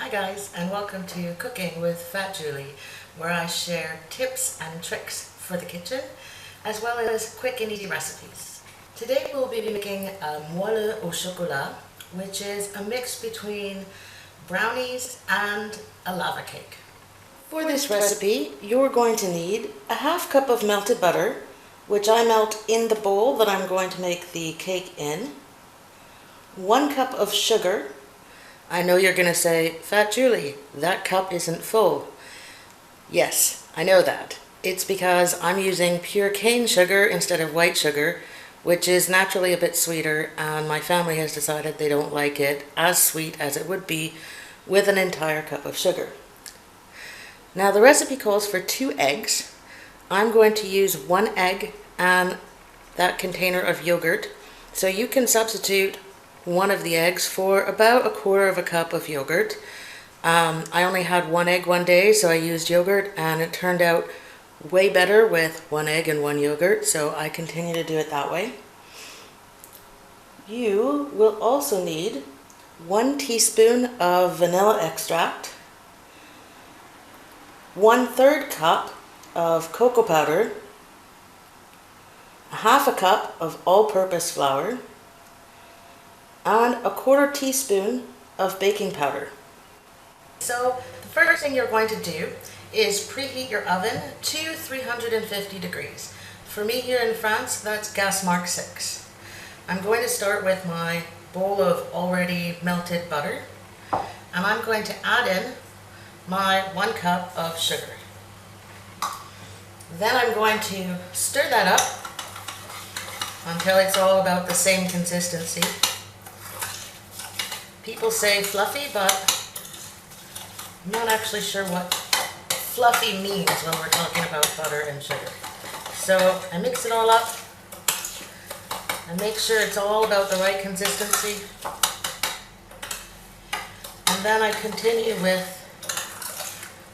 Hi guys, and welcome to Cooking with Fat Julie, where I share tips and tricks for the kitchen, as well as quick and easy recipes. Today we'll be making a moelleux au chocolat, which is a mix between brownies and a lava cake. For this recipe, you're going to need a half cup of melted butter, which I melt in the bowl that I'm going to make the cake in, 1 cup of sugar. I know you're going to say, Fat Julie, that cup isn't full. Yes, I know that. It's because I'm using pure cane sugar instead of white sugar, which is naturally a bit sweeter, and my family has decided they don't like it as sweet as it would be with an entire cup of sugar. Now the recipe calls for 2 eggs. I'm going to use 1 egg and that container of yogurt, so you can substitute 1 of the eggs for about 1/4 cup of yogurt. I only had 1 egg one day, so I used yogurt, and it turned out way better with 1 egg and 1 yogurt, so I continue to do it that way. You will also need 1 teaspoon of vanilla extract, 1/3 cup of cocoa powder, 1/2 cup of all-purpose flour, and 1/4 teaspoon of baking powder. So the first thing you're going to do is preheat your oven to 350 degrees. For me here in France, that's gas mark 6. I'm going to start with my bowl of already melted butter, and I'm going to add in my 1 cup of sugar. Then I'm going to stir that up until it's all about the same consistency. People say fluffy, but I'm not actually sure what fluffy means when we're talking about butter and sugar. So I mix it all up and make sure it's all about the right consistency. And then I continue with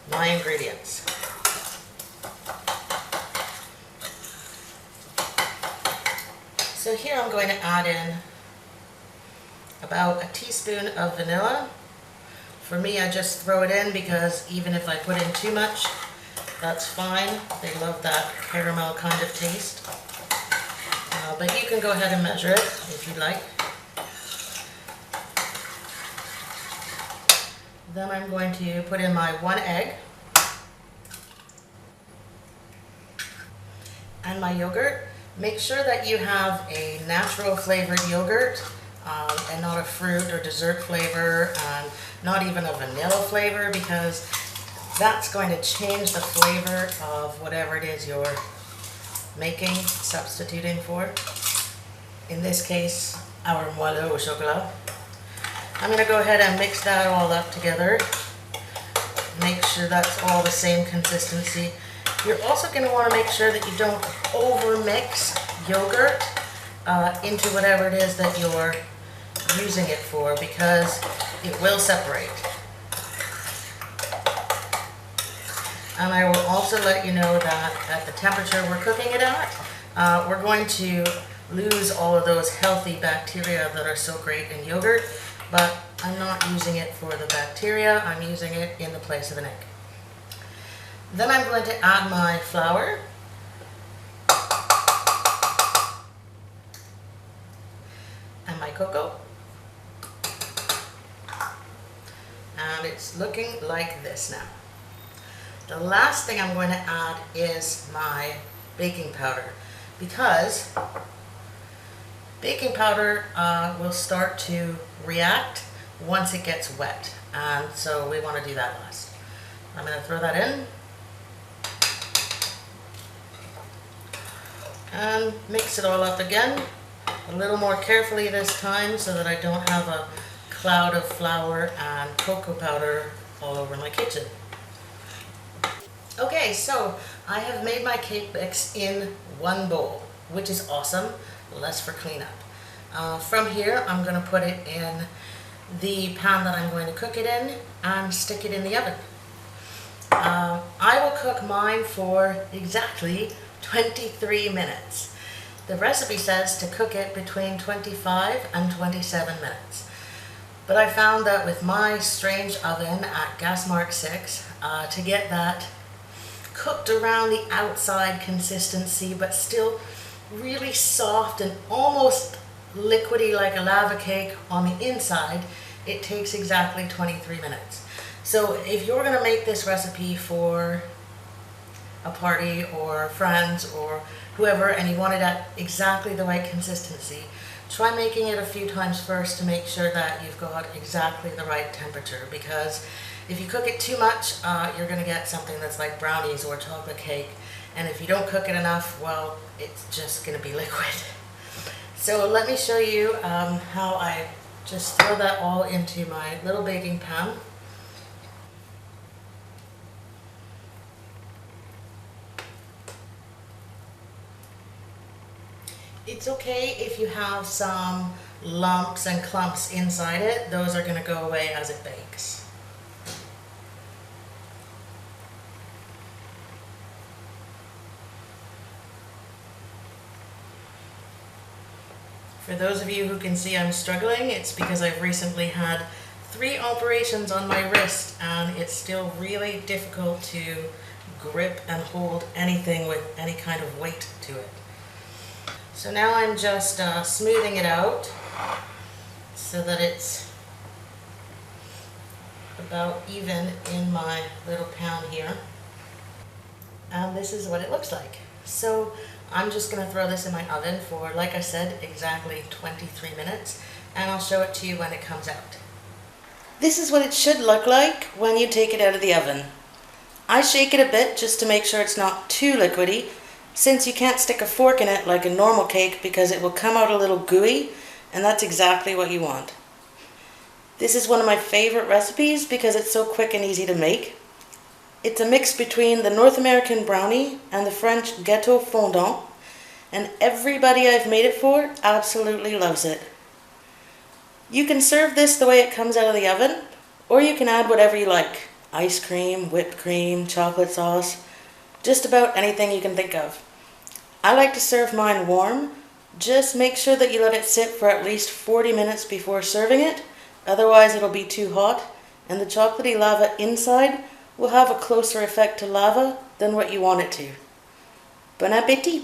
my ingredients. So here I'm going to add in about 1 teaspoon of vanilla. For me, I just throw it in because even if I put in too much, that's fine. They love that caramel kind of taste. But you can go ahead and measure it if you'd like. Then I'm going to put in my 1 egg and my yogurt. Make sure that you have a natural flavored yogurt and not a fruit or dessert flavor, and not even a vanilla flavor, because that's going to change the flavor of whatever it is you're making, substituting for. In this case, our moelleux au chocolat. I'm going to go ahead and mix that all up together. Make sure that's all the same consistency. You're also going to want to make sure that you don't over-mix yogurt into whatever it is that you're using it for, because it will separate. And I will also let you know that at the temperature we're cooking it at, we're going to lose all of those healthy bacteria that are so great in yogurt, but I'm not using it for the bacteria, I'm using it in the place of an egg. Then I'm going to add my flour. And my cocoa. And it's looking like this now. The last thing I'm going to add is my baking powder, because baking powder will start to react once it gets wet, and so we want to do that last. I'm going to throw that in and mix it all up again, a little more carefully this time so that I don't have a cloud of flour and cocoa powder all over my kitchen. Okay, so I have made my cake mix in 1 bowl, which is awesome, less for cleanup. From here, I'm going to put it in the pan that I'm going to cook it in and stick it in the oven. I will cook mine for exactly 23 minutes. The recipe says to cook it between 25 and 27 minutes. But I found that with my strange oven at gas mark 6, to get that cooked around the outside consistency, but still really soft and almost liquidy like a lava cake on the inside, it takes exactly 23 minutes. So if you're going to make this recipe for a party or friends or whoever and you want it at exactly the right consistency, try making it a few times first to make sure that you've got exactly the right temperature, because if you cook it too much, you're going to get something that's like brownies or chocolate cake, and if you don't cook it enough, well, it's just going to be liquid. So let me show you how I just throw that all into my little baking pan. It's okay if you have some lumps and clumps inside it. Those are going to go away as it bakes. For those of you who can see I'm struggling, it's because I've recently had 3 operations on my wrist and it's still really difficult to grip and hold anything with any kind of weight to it. So now I'm just smoothing it out so that it's about even in my little pan here. And this is what it looks like. So I'm just going to throw this in my oven for, like I said, exactly 23 minutes, and I'll show it to you when it comes out. This is what it should look like when you take it out of the oven. I shake it a bit just to make sure it's not too liquidy, since you can't stick a fork in it like a normal cake because it will come out a little gooey, and that's exactly what you want. This is one of my favorite recipes because it's so quick and easy to make. It's a mix between the North American brownie and the French gâteau fondant, and everybody I've made it for absolutely loves it. You can serve this the way it comes out of the oven, or you can add whatever you like. Ice cream, whipped cream, chocolate sauce, just about anything you can think of. I like to serve mine warm. Just make sure that you let it sit for at least 40 minutes before serving it, otherwise it'll be too hot, and the chocolatey lava inside will have a closer effect to lava than what you want it to. Bon appétit!